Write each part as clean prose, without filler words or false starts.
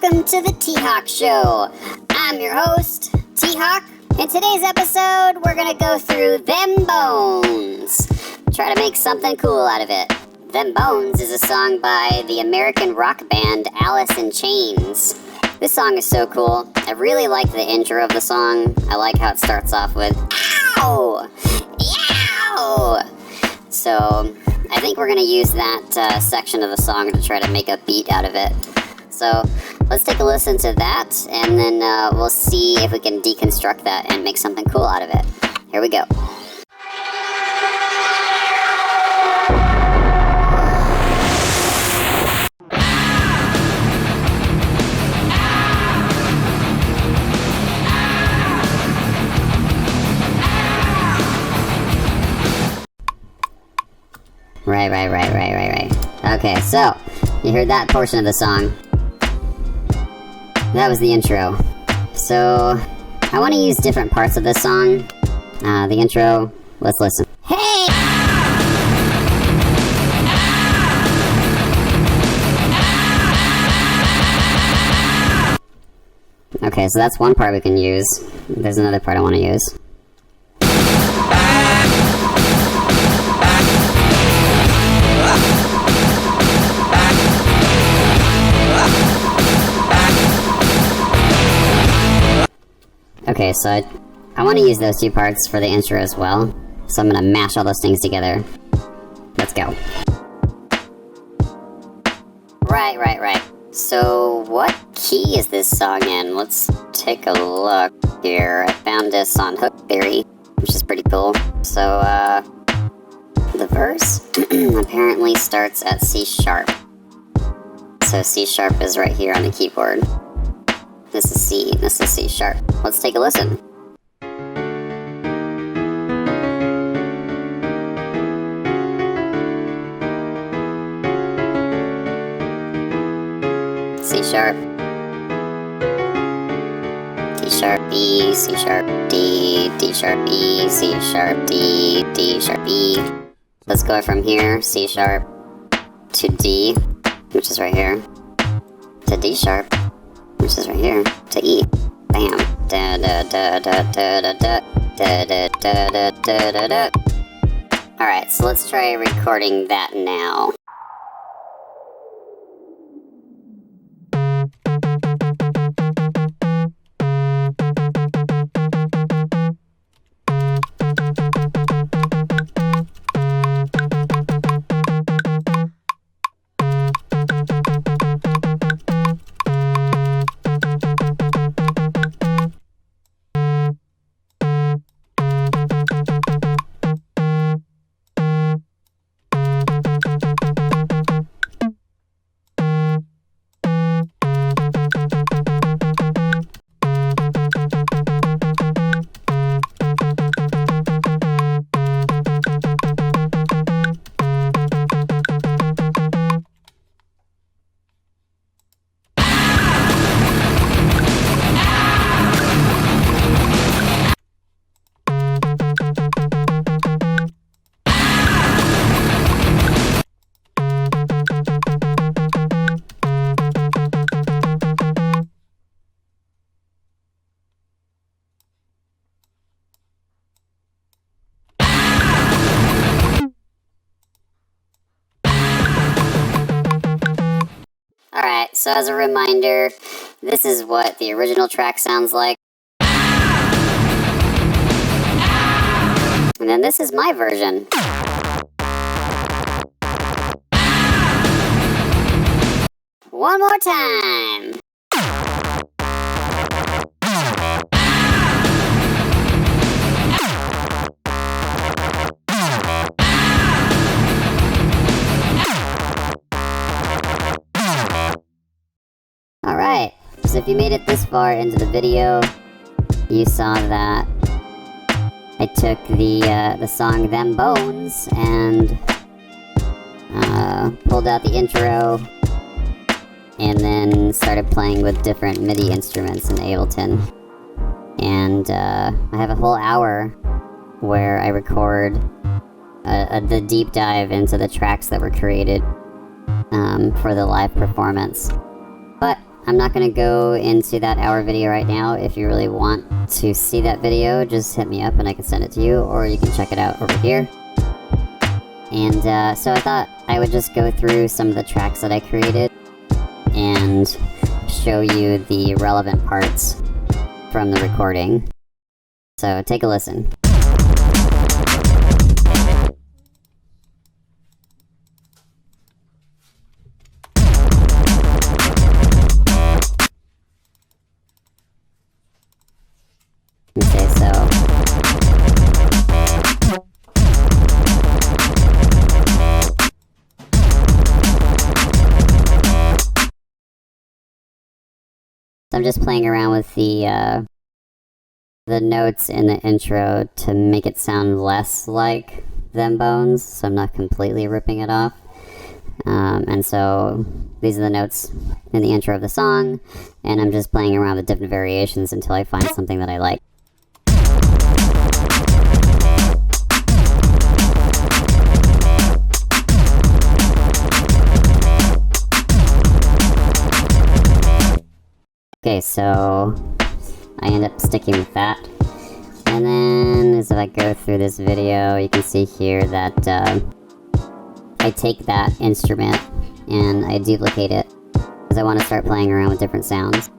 welcome to the T-Hawk Show. I'm your host, T-Hawk. In today's episode, we're gonna go through Them Bones. Try to make something cool out of it. Them Bones is a song by the American rock band Alice in Chains. This song is so cool. I really like the intro of the song. I like how it starts off with, ow! Yow! So, I think we're gonna use that section of the song to try to make a beat out of it. So, let's take a listen to that, and then we'll see if we can deconstruct that and make something cool out of it. Here we go. Right. Okay, so, you heard that portion of the song. That was the intro. So, I want to use different parts of this song. The intro, let's listen. Hey! Okay, so that's one part we can use. There's another part I want to use. Okay, so I want to use those two parts for the intro as well, so I'm going to mash all those things together. Let's go. Right. So, what key is this song in? Let's take a look here. I found this on Hook Theory, which is pretty cool. So, the verse apparently starts at C sharp. So C sharp is right here on the keyboard. This is C, this is C sharp. Let's take a listen. C sharp, D sharp E, C sharp D, D sharp E, C sharp D, D sharp E. Let's go from here, C sharp, to D, which is right here, to D sharp, which is right here, to E. Bam. Da da da da da da da da da da da da da. Alright, so let's try recording that now. Alright, so as a reminder, this is what the original track sounds like. And then this is my version. One more time! Alright, so if you made it this far into the video, you saw that I took the song Them Bones and pulled out the intro and then started playing with different MIDI instruments in Ableton. And I have a whole hour where I record the deep dive into the tracks that were created for the live performance. But I'm not going to go into that hour video right now. If you really want to see that video, just hit me up and I can send it to you, or you can check it out over here. And so I thought I would just go through some of the tracks that I created and show you the relevant parts from the recording. So take a listen. Okay, so I'm just playing around with the notes in the intro to make it sound less like Them Bones, so I'm not completely ripping it off. And so these are the notes in the intro of the song, and I'm just playing around with different variations until I find something that I like. Okay, so I end up sticking with that. And then as I go through this video, you can see here that I take that instrument and I duplicate it because I want to start playing around with different sounds.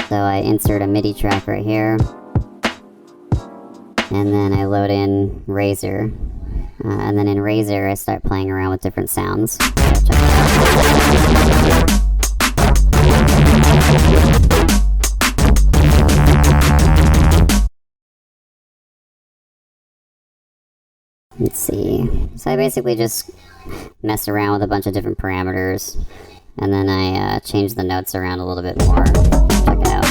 So I insert a MIDI track right here, and then I load in Razor. And then in Razor, I start playing around with different sounds. Let's see. So I basically just mess around with a bunch of different parameters, and then I change the notes around a little bit more. Check it out.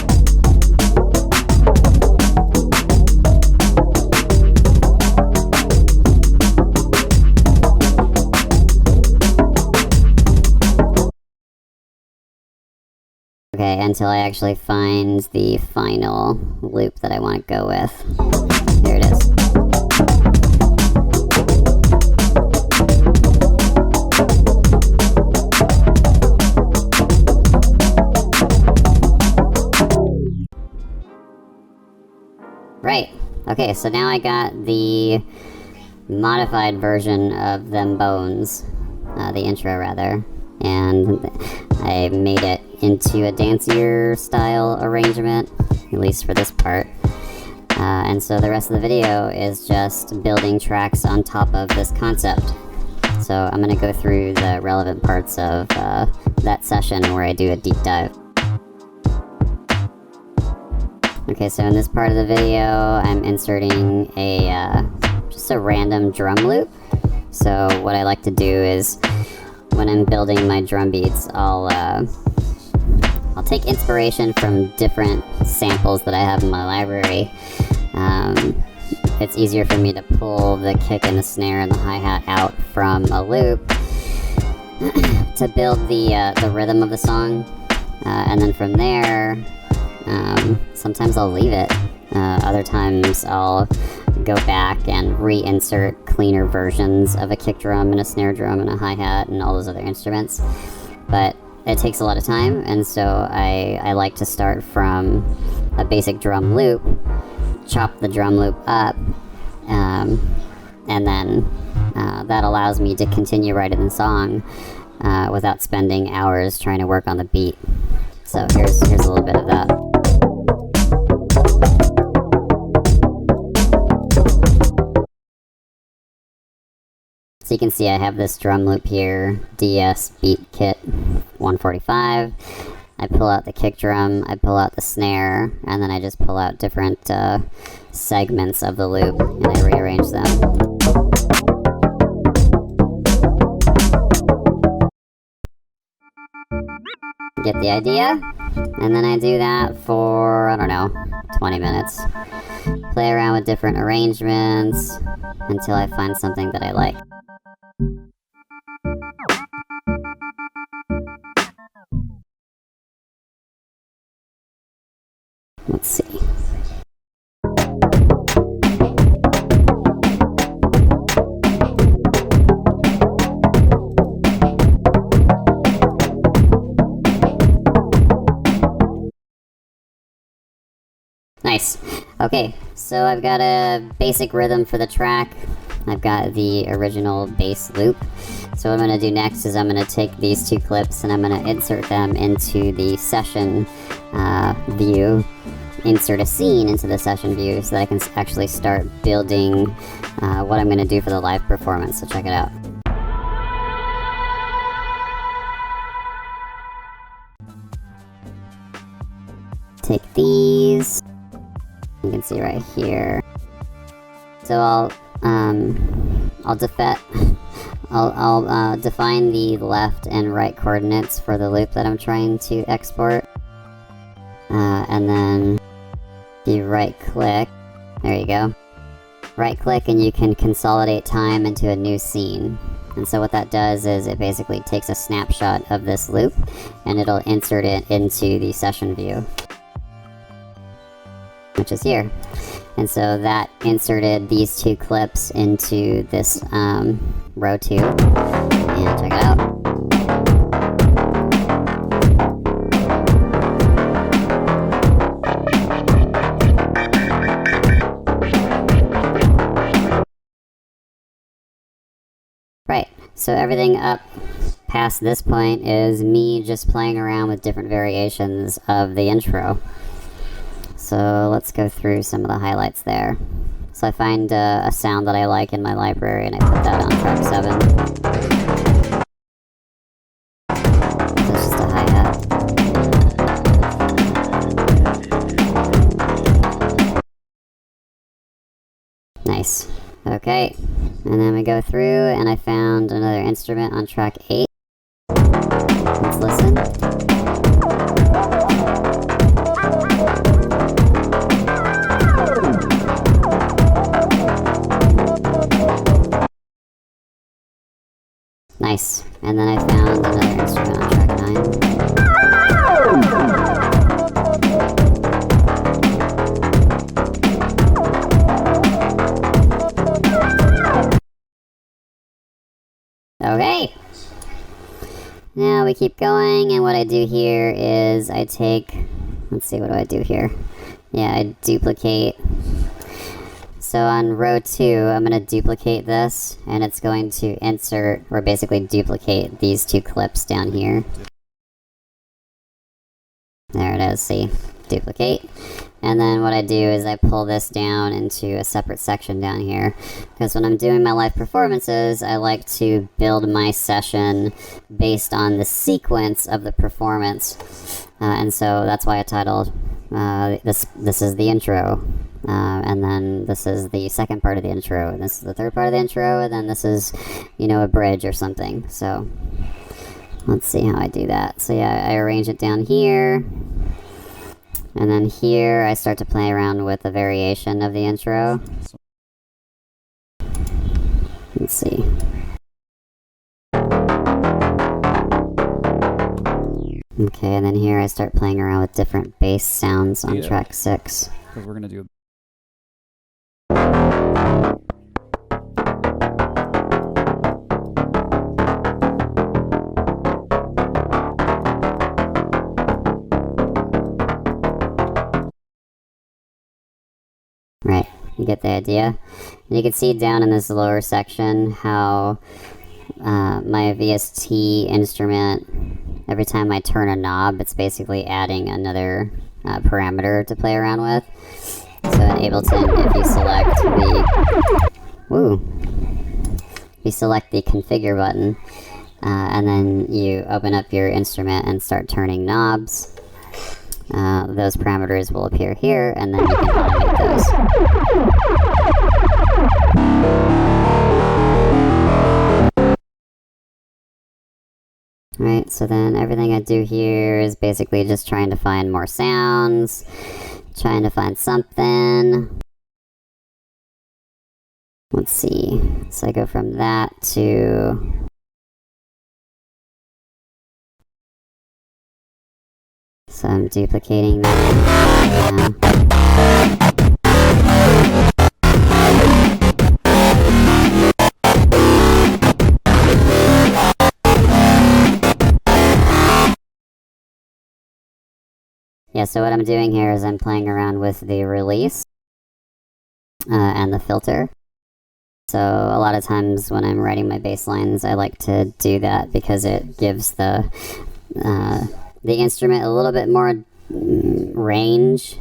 Okay, until I actually find the final loop that I want to go with. Here it is. Right, okay, so now I got the modified version of Them Bones, the intro rather, and I made it into a dancier style arrangement, at least for this part. And so the rest of the video is just building tracks on top of this concept. So I'm going to go through the relevant parts of that session where I do a deep dive. Okay, so in this part of the video, I'm inserting just a random drum loop. So what I like to do is, when I'm building my drum beats, I'll take inspiration from different samples that I have in my library. It's easier for me to pull the kick and the snare and the hi-hat out from a loop to build the rhythm of the song, and then from there, sometimes I'll leave it. Other times I'll go back and reinsert cleaner versions of a kick drum and a snare drum and a hi-hat and all those other instruments. But it takes a lot of time, and so I like to start from a basic drum loop, chop the drum loop up, and then that allows me to continue writing the song without spending hours trying to work on the beat. So here's a little bit of that. So you can see I have this drum loop here, DS Beat Kit 145. I pull out the kick drum, I pull out the snare, and then I just pull out different segments of the loop, and I rearrange them. Get the idea? And then I do that for, I don't know, 20 minutes. Play around with different arrangements until I find something that I like. Let's see. Okay, so I've got a basic rhythm for the track. I've got the original bass loop. So what I'm going to do next is I'm going to take these two clips and I'm going to insert them into the session view, insert a scene into the session view so that I can actually start building what I'm going to do for the live performance. So check it out. Take these. You can see right here. So I'll define the left and right coordinates for the loop that I'm trying to export. And then you right click, there you go. Right click and you can consolidate time into a new scene. And so what that does is it basically takes a snapshot of this loop and it'll insert it into the session view, which is here. And so that inserted these two clips into this row 2. And check it out. Right, so everything up past this point is me just playing around with different variations of the intro. So let's go through some of the highlights there. So I find a sound that I like in my library and I put that on track 7. So it's just a hi-hat. Nice. Okay. And then we go through and I found another instrument on track 8. Let's listen. Nice. And then I found another instrument on track 9. Okay. Now we keep going, and what I do here is I take, let's see, what do I do here? Yeah, I duplicate. So on row 2, I'm going to duplicate this, and it's going to insert, or basically duplicate these two clips down here. There it is, see? Duplicate. And then what I do is I pull this down into a separate section down here. Because when I'm doing my live performances, I like to build my session based on the sequence of the performance. And so that's why I titled this is the intro. And then this is the second part of the intro, and this is the third part of the intro, and then this is, you know, a bridge or something. So let's see how I do that. So yeah, I arrange it down here, and then here I start to play around with a variation of the intro. Let's see. Okay, and then here I start playing around with different bass sounds on track 6. Because we're gonna do Right, you get the idea. And you can see down in this lower section how my VST instrument, every time I turn a knob, it's basically adding another parameter to play around with. So in Ableton, if you select the configure button, and then you open up your instrument and start turning knobs, those parameters will appear here, and then you can automate those. Right, so then everything I do here is basically just trying to find more sounds, trying to find something. Let's see, so I go from that to... So I'm duplicating that. Yeah, so what I'm doing here is I'm playing around with the release. and the filter. So a lot of times when I'm writing my bass lines, I like to do that because it gives the instrument a little bit more range,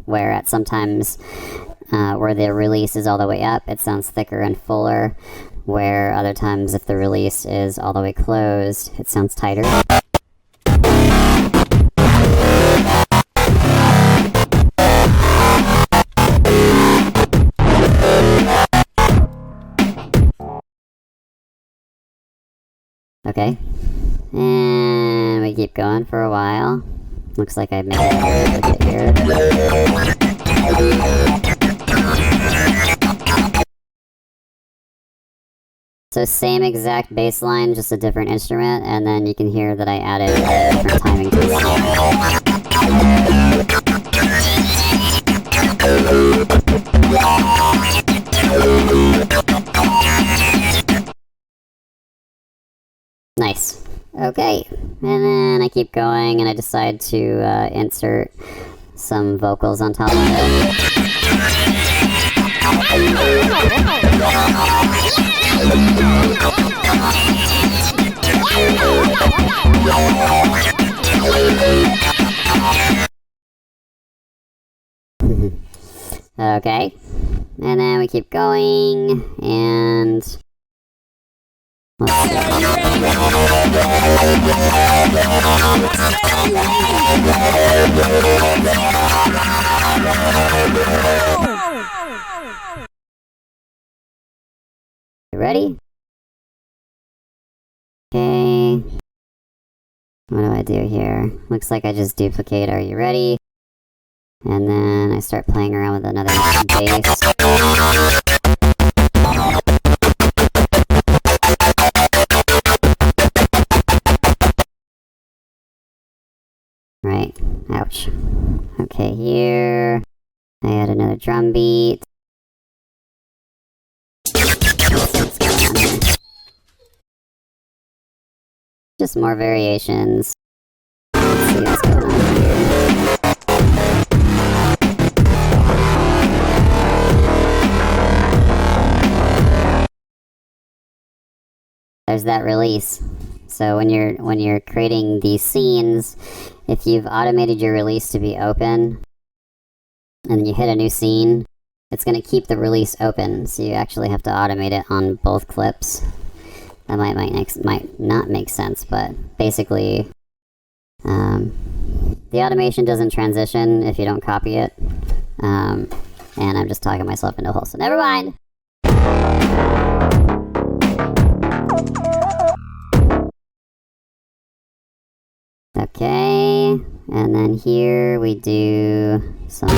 where at sometimes where the release is all the way up, it sounds thicker and fuller, where other times if the release is all the way closed, it sounds tighter. Okay, and we keep going for a while. Looks like I made a bit here. So same exact bass line, just a different instrument, and then you can hear that I added a different timing to the song. Nice. Okay, and then I keep going and I decide to insert some vocals on top of it. Okay, and then we keep going, and let's see. You ready? Okay. What do I do here? Looks like I just duplicate "Are you ready?" And then I start playing around with another bass. Right. Ouch. Okay, here I add another drum beat. Just more variations. Let's see what's going on here. There's that release. So when you're creating these scenes, if you've automated your release to be open, and then you hit a new scene, it's going to keep the release open. So you actually have to automate it on both clips. That might not make sense, but basically, the automation doesn't transition if you don't copy it. And I'm just talking myself into a hole, so never mind. Okay, and then here we do some.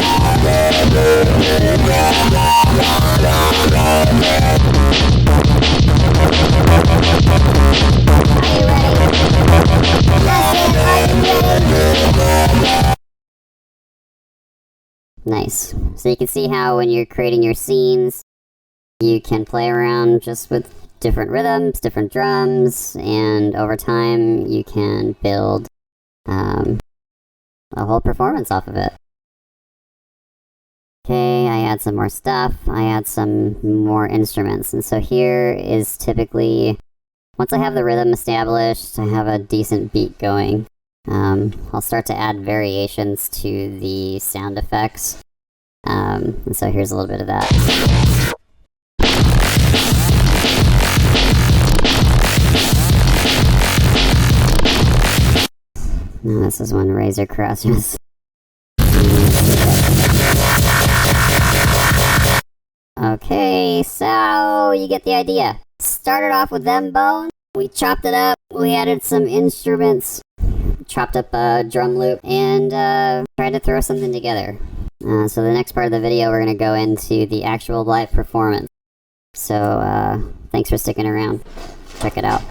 Nice. So you can see how when you're creating your scenes, you can play around just with different rhythms, different drums, and over time you can build a whole performance off of it. Okay, I add some more stuff. I add some more instruments. And so here is typically, once I have the rhythm established, I have a decent beat going, I'll start to add variations to the sound effects. And so here's a little bit of that. No, this is when Razor crashes. Okay, so you get the idea. Started off with them bones. We chopped it up. We added some instruments. Chopped up a drum loop and tried to throw something together. So the next part of the video, we're going to go into the actual live performance. So thanks for sticking around. Check it out.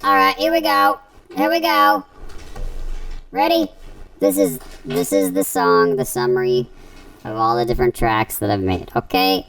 Alright, here we go. Here we go. Ready? This is the song, the summary of all the different tracks that I've made, okay?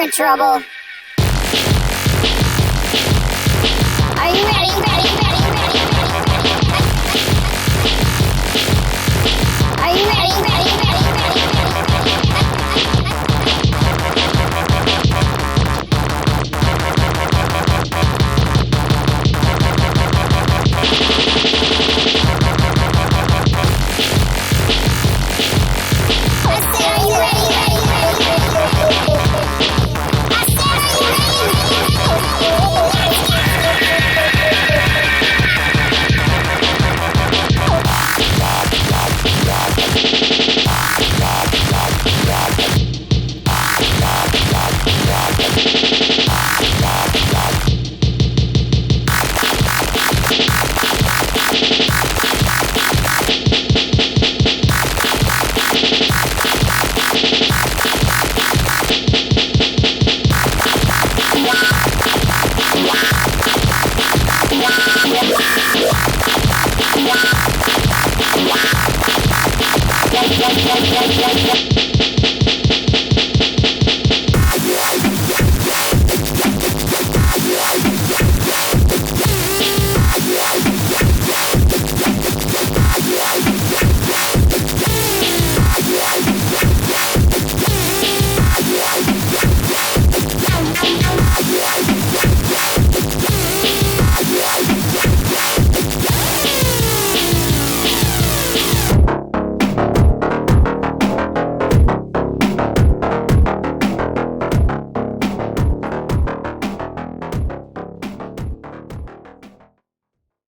in trouble. Are you ready? Are you ready?